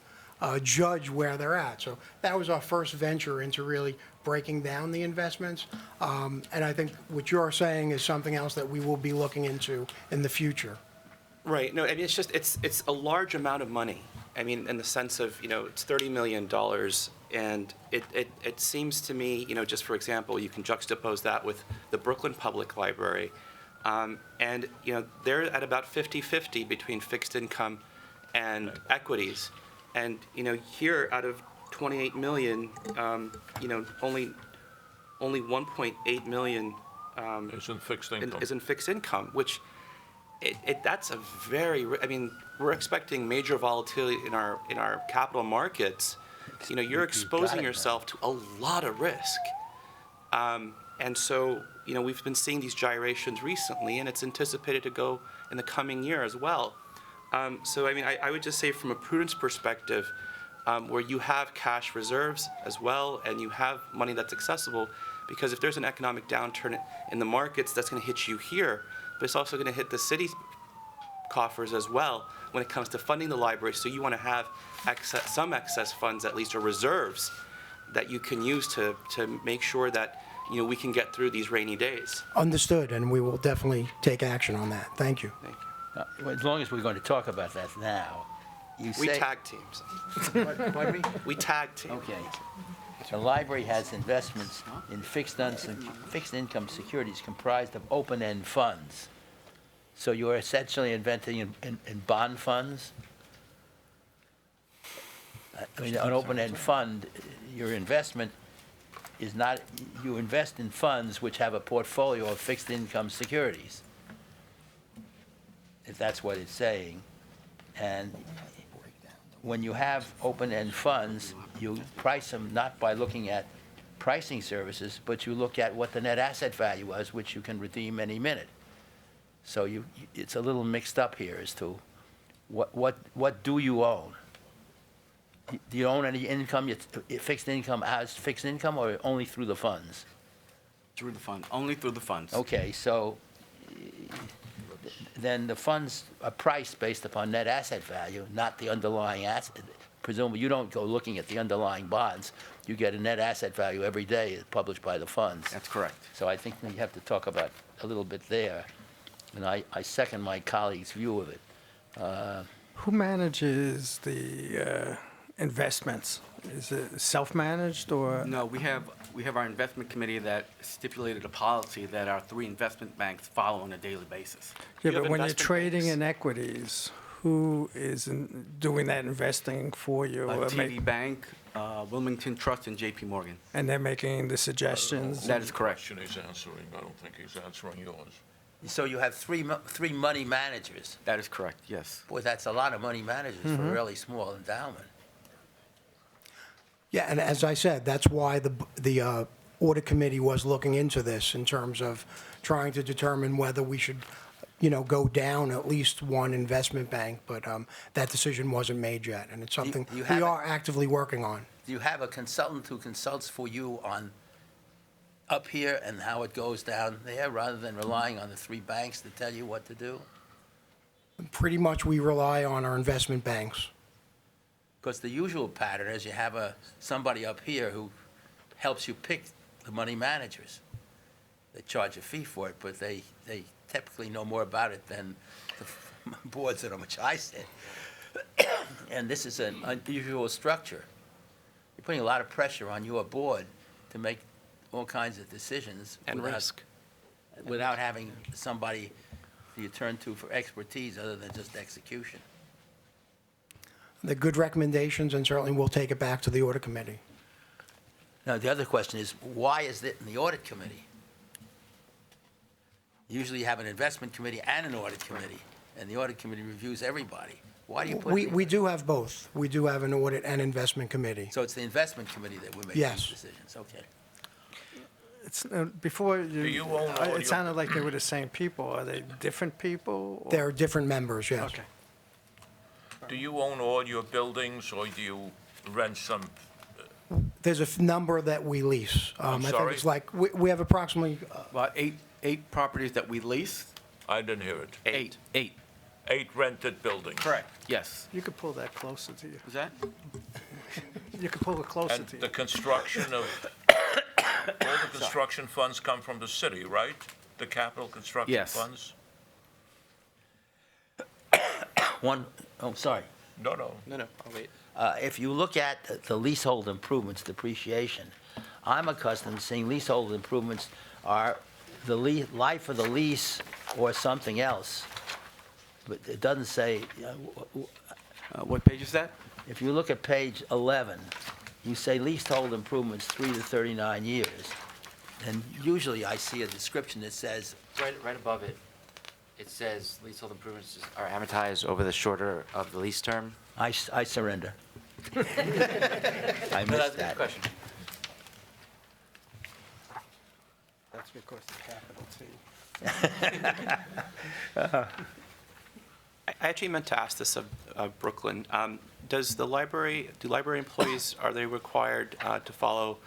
judge where they're at. So that was our first venture into really breaking down the investments. And I think what you're saying is something else that we will be looking into in the future. Right. No, it's a large amount of money. In the sense of, it's $30 million, and it seems to me, just for example, you can juxtapose that with the Brooklyn Public Library, and, they're at about 50-50 between fixed income and equities. And, here out of 28 million, only 1.8 million Is in fixed income. is in fixed income, which that's a very, we're expecting major volatility in our capital markets. You're exposing yourself to a lot of risk. And so, we've been seeing these gyrations recently, and it's anticipated to go in the coming year as well. So, I would just say from a prudence perspective, where you have cash reserves as well, and you have money that's accessible, because if there's an economic downturn in the markets, that's going to hit you here, but it's also going to hit the city's coffers as well when it comes to funding the library. So you want to have some excess funds, at least, or reserves that you can use to make sure that we can get through these rainy days. Understood, and we will definitely take action on that. Thank you. Thank you. Well, as long as we're going to talk about that now, you say... We tag teams. Pardon me? We tag teams. Okay. The library has investments in fixed income securities comprised of open-end funds. So you're essentially investing in bond funds? An open-end fund, your investment is not, you invest in funds which have a portfolio of fixed income securities, if that's what it's saying. And when you have open-end funds, you price them not by looking at pricing services, but you look at what the net asset value was, which you can redeem any minute. So it's a little mixed up here as to what do you own? Do you own any income, fixed income, as fixed income, or only through the funds? Through the fund, only through the funds. Okay, so then the funds are priced based upon net asset value, not the underlying asset. Presumably, you don't go looking at the underlying bonds. You get a net asset value every day published by the funds. That's correct. So I think we have to talk about a little bit there. And I second my colleague's view of it. Who manages the investments? Is it self-managed or? No, we have our investment committee that stipulated a policy that our 3 investment banks follow on a daily basis. Yeah, You have but when you're investment trading banks. in equities, who is doing that investing for you? or TD Bank, Wilmington Trust, and JP Morgan. And they're making the suggestions? That is correct. Question he's answering, I don't think he's answering yours. So you have three money managers. That is correct, yes. Boy, that's a lot of money managers for a really small endowment. Yeah, and as I said, that's why the audit committee was looking into this in terms of trying to determine whether we should, go down at least one investment bank, but that decision wasn't made yet, and it's something you we have are actively working on. Do you have a consultant who consults for you on up here and how it goes down there, rather than relying on the 3 banks to tell you what to do? Pretty much we rely on our investment banks. Because the usual pattern is you have somebody up here who helps you pick the money managers. They charge a fee for it, but they typically know more about it than the boards on which I sit. And this is an unusual structure. You're putting a lot of pressure on your board to make all kinds of decisions. And risk. Without having somebody you turn to for expertise other than just execution. They're good recommendations, and certainly we'll take it back to the audit committee. Now, the other question is, why is it in the audit committee? Usually you have an investment committee and an audit committee, and the audit committee reviews everybody. Why do you put it in? We do have both. We do have an audit and investment committee. So it's the investment committee that will make these Yes. decisions, okay. It's, before Do you own all your- it sounded like they were the same people. Are they different people? or- There are different members, yes. Okay. Do you own all your buildings, or do you rent some? There's a number that we lease. I think sorry? it's like, we have approximately, About eight properties that we lease. I didn't hear it. Eight. 8 rented buildings. Correct, yes. You could pull that closer to you. Is that? You could pull it closer And to the you. construction of, all the construction funds come from the city, right? The capital construction Yes. funds? Sorry. No, no. No, I'll wait. If you look at the leasehold improvements depreciation, I'm accustomed to seeing leasehold improvements are the life of the lease or something else. But it doesn't say, What page is that? if you look at page 11, you say leasehold improvements 3 to 39 years. And usually I see a description that says, Right above it, it says leasehold improvements are amortized over the shorter of the lease term. I surrender. I No, missed that's a good that. question. That's because the capital T. I actually meant to ask this of Brooklyn. Do library employees, are they required to follow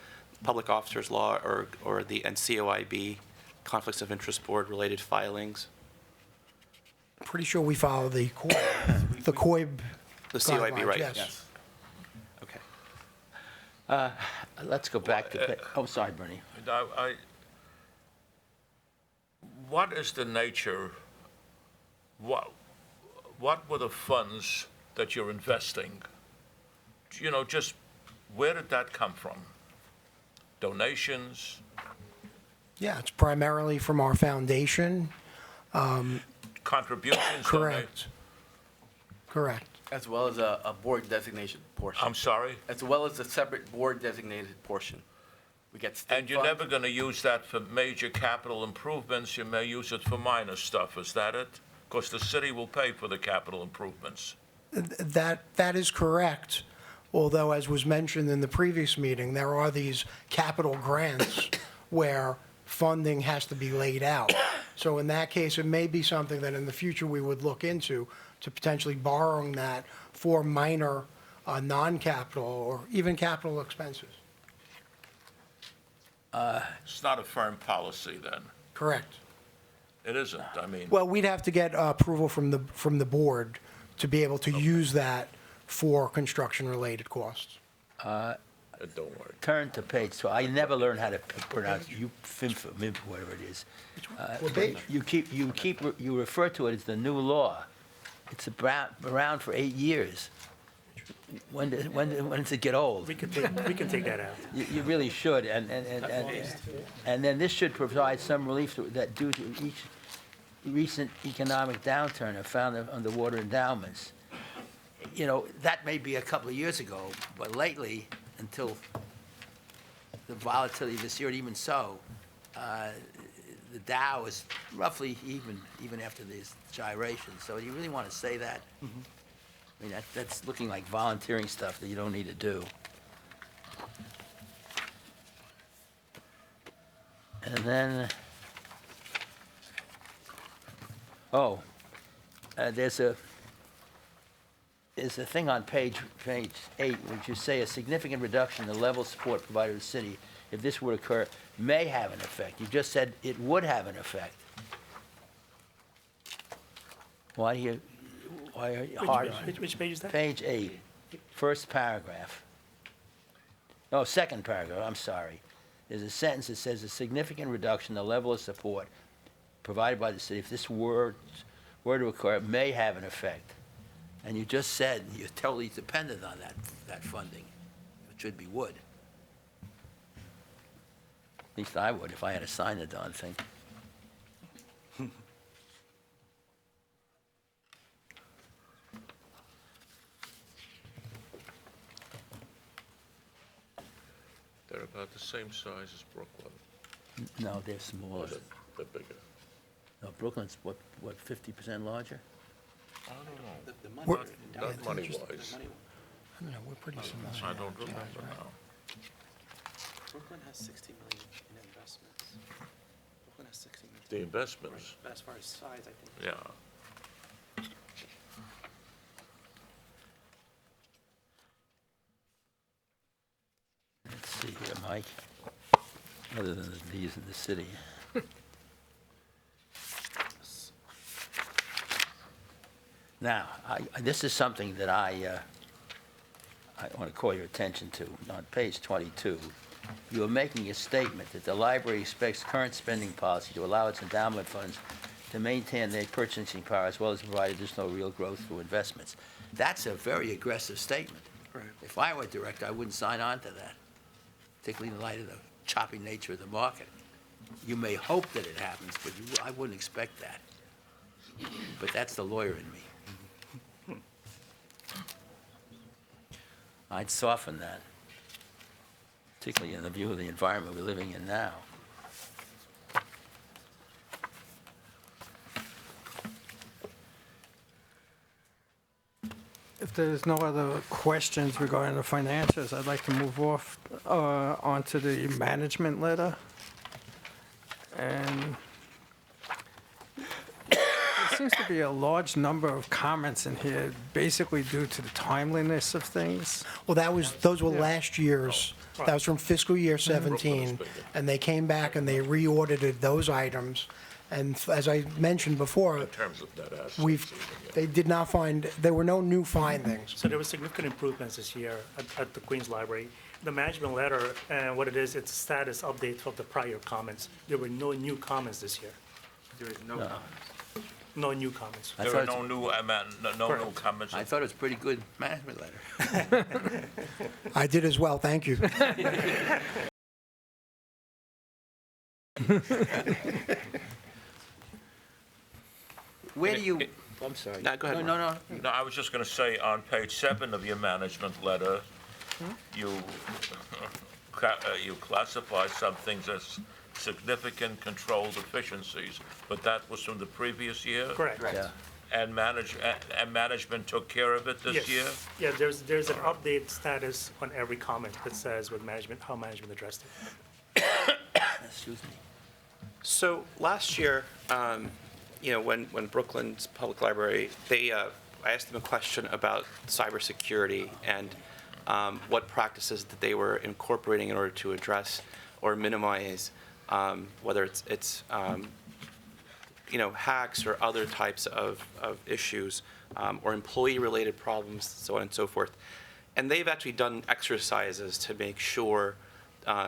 public officers law or the NCOIB, Conflicts of Interest Board related filings? pretty sure we follow the COIB The COIB, guidelines, right? yes. Okay. Let's go back to, sorry, Bernie. What is the nature, what were the funds that you're investing? Just where did that come from? Donations? Yeah, it's primarily from our foundation. Contributions? Correct. As well as a board designation portion. I'm sorry? As well as a separate board designated portion. We get state And you're funds. never going to use that for major capital improvements, you may use it for minor stuff, is that it? Because the city will pay for the capital improvements. That is correct, although, as was mentioned in the previous meeting, there are these capital grants where funding has to be laid out. So in that case, it may be something that in the future we would look into to potentially borrowing that for minor non-capital or even capital expenses. It's not a firm policy then. Correct. It isn't, I mean. Well, we'd have to get approval from the board to be able to use that for construction-related costs. Don't worry. Turn to page 12. I never learned how to pronounce whatever it is. What page? You refer to it as the new law. It's around for 8 years. When does it get old? We can take that out. You really should, and then this should provide some relief that due to each recent economic downturn have found the underwater endowments. You know, that may be a couple of years ago, but lately, until the volatility this year, and even so, the Dow is roughly even after these gyrations. So you really want to say that? I mean, that's looking like volunteering stuff that you don't need to do. And then, there's a thing on page 8, which you say a significant reduction in the level of support provided to the city, if this would occur, may have an effect. You just said it would have an effect. Why are you hard on it? Which page is that? Page 8, first paragraph. No, second paragraph, I'm sorry. There's a sentence that says a significant reduction in the level of support provided by the city, if this were to occur, may have an effect. And you just said you're totally dependent on that funding. It should be would. At least I would if I had to sign the darn thing. They're about the same size as Brooklyn. No, they're smaller. They're bigger. No, Brooklyn's what, 50% larger? I don't know. The We're- money. Not money-wise. I don't know, we're pretty similar. I don't remember now. Brooklyn has 60 million in investments. Brooklyn has 60 million. The investments, Right, but as far as size, I think. yeah. Let's see here, Mike. Other than these in the city. Now, this is something that I want to call your attention to. On page 22, you are making a statement that the library expects current spending policy to allow its endowment funds to maintain their purchasing power as well as provide additional real growth through investments. That's a very aggressive statement. Right. If I were direct, I wouldn't sign on to that, particularly in light of the choppy nature of the market. You may hope that it happens, but I wouldn't expect that. But that's the lawyer in me. I'd soften that, particularly in the view of the environment we're living in now. If there's no other questions regarding the financials, I'd like to move off onto the management letter. And there seems to be a large number of comments in here, basically due to the timeliness of things. Well, those were last year's, that was from fiscal year 17, and they came back and they re-audited those items. And as I mentioned before, In terms of that asset. they did not find, there were no new findings. So there were significant improvements this year at the Queens Library. The management letter, what it is, it's a status update of the prior comments. There were no new comments this year. There is no comments. No new comments. I There thought are it's- no new comments. I thought it was a pretty good management letter. I did as well, thank you. Where do you, I'm sorry. No, go ahead, No. No, I was just going to say, on page 7 of your management letter, you classify some things as significant controlled deficiencies, but that was from the previous year? Correct. Yeah. And management took care of it this Yes. year? Yeah, there's an update status on every comment that says with management, how management addressed it. Excuse me. So last year, when Brooklyn's Public Library, they I asked them a question about cybersecurity and what practices that they were incorporating in order to address or minimize whether it's hacks or other types of issues or employee-related problems, so on and so forth. And they've actually done exercises to make sure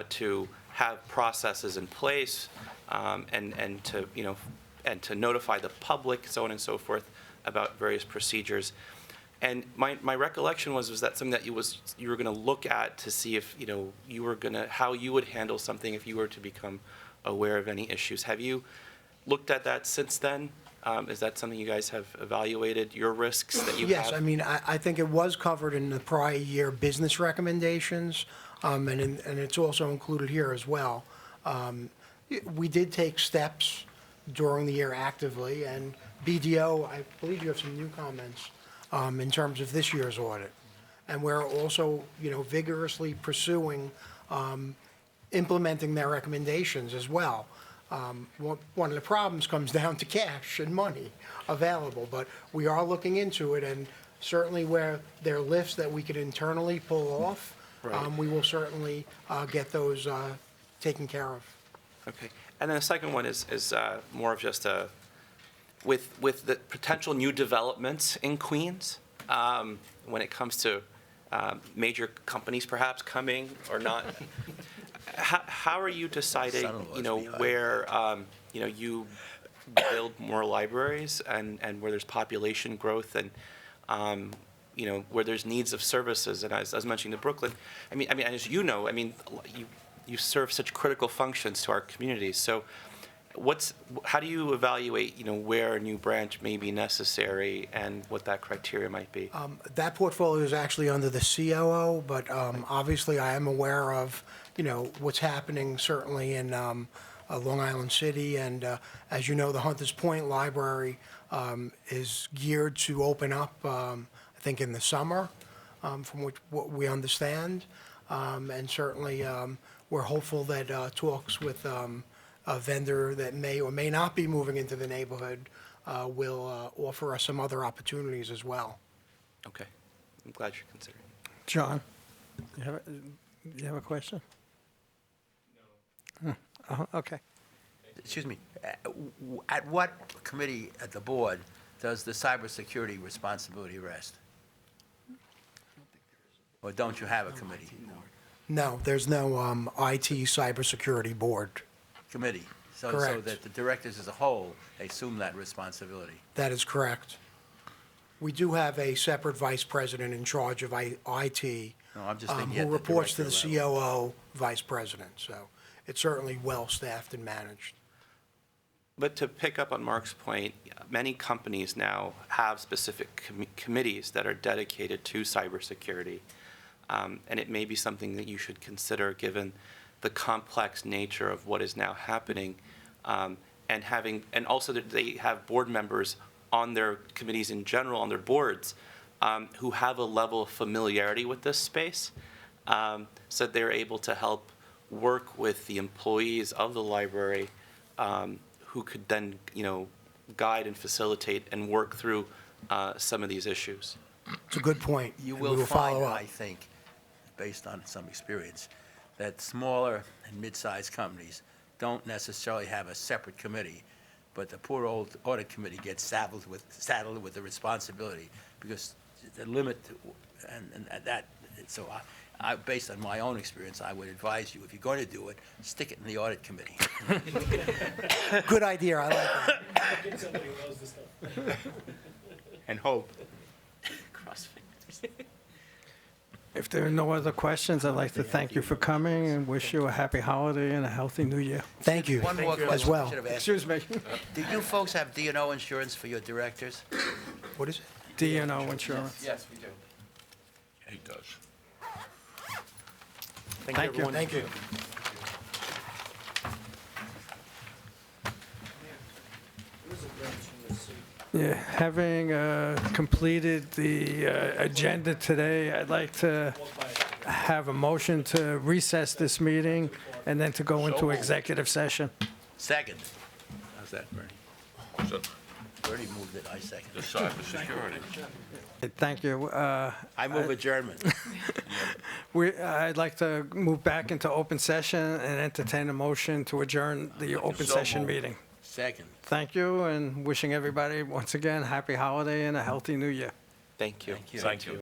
to have processes in place and to notify the public, so on and so forth, about various procedures. And my recollection was that something that you were going to look at to see if you were going to how you would handle something if you were to become aware of any issues. Have you looked at that since then? Is that something you guys have evaluated, your risks that you have? Yes, I mean, I think it was covered in the prior year business recommendations, and it's also included here as well. We did take steps during the year actively, and BDO, I believe you have some new comments in terms of this year's audit. And we're also, vigorously pursuing implementing their recommendations as well. One of the problems comes down to cash and money available, but we are looking into it, and certainly where there are lifts that we could internally pull off, Right. we will certainly get those taken care of. Okay. And then the second one is more of just with the potential new developments in Queens, when it comes to major companies perhaps coming or not, how are you deciding, where, you build more libraries and where there's population growth and, where there's needs of services? And as I was mentioning to Brooklyn, I mean, as you know, you serve such critical functions to our communities. So how do you evaluate, where a new branch may be necessary and what that criteria might be? That portfolio is actually under the COO, but obviously I am aware of, what's happening certainly in Long Island City. And as you know, the Hunters Point Library is geared to open up, I think, in the summer, from what we understand. And certainly we're hopeful that talks with a vendor that may or may not be moving into the neighborhood will offer us some other opportunities as well. Okay. I'm glad you're considering it. John, you have a question? No. Okay. Excuse me, at what committee at the board does the cybersecurity responsibility rest? Or don't you have a committee? No, there's no IT cybersecurity board. Committee? So Correct. that the directors as a whole assume that responsibility? That is correct. We do have a separate vice president in charge of IT, No, I'm just thinking at who the reports to the director level. COO vice president. So it's certainly well-staffed and managed. But to pick up on Mark's point, many companies now have specific committees that are dedicated to cybersecurity. And it may be something that you should consider given the complex nature of what is now happening. And also that they have board members on their committees in general, on their boards, who have a level of familiarity with this space, so that they're able to help work with the employees of the library, who could then, guide and facilitate and work through some of these issues. It's a good point. You and we will find, follow up. I think, based on some experience, that smaller and mid-sized companies don't necessarily have a separate committee, but the poor old audit committee gets saddled with the responsibility because the limit, and that, so I, based on my own experience, I would advise you, if you're going to do it, stick it in the audit committee. Good idea, I like that. And hope. Cross fingers. If there are no other questions, I'd like to thank you for coming and wish you a happy holiday and a healthy new year. Thank you. One more as question I well. should have asked. Excuse me. Do you folks have D&O insurance for your directors? What is it? D&O insurance. Yes, we do. He does. Thank you, everyone. Thank you. Yeah, having completed the agenda today, I'd like to have a motion to recess this meeting and then to go into executive session. Second. How's that, Bernie? So, already moved it, I second. The cybersecurity. Thank you. I move adjournment. I'd like to move back into open session and entertain a motion to adjourn the open So session moved. meeting. Second. Thank you, and wishing everybody, once again, happy holiday and a healthy new year. Thank you. Thank you. Thank you.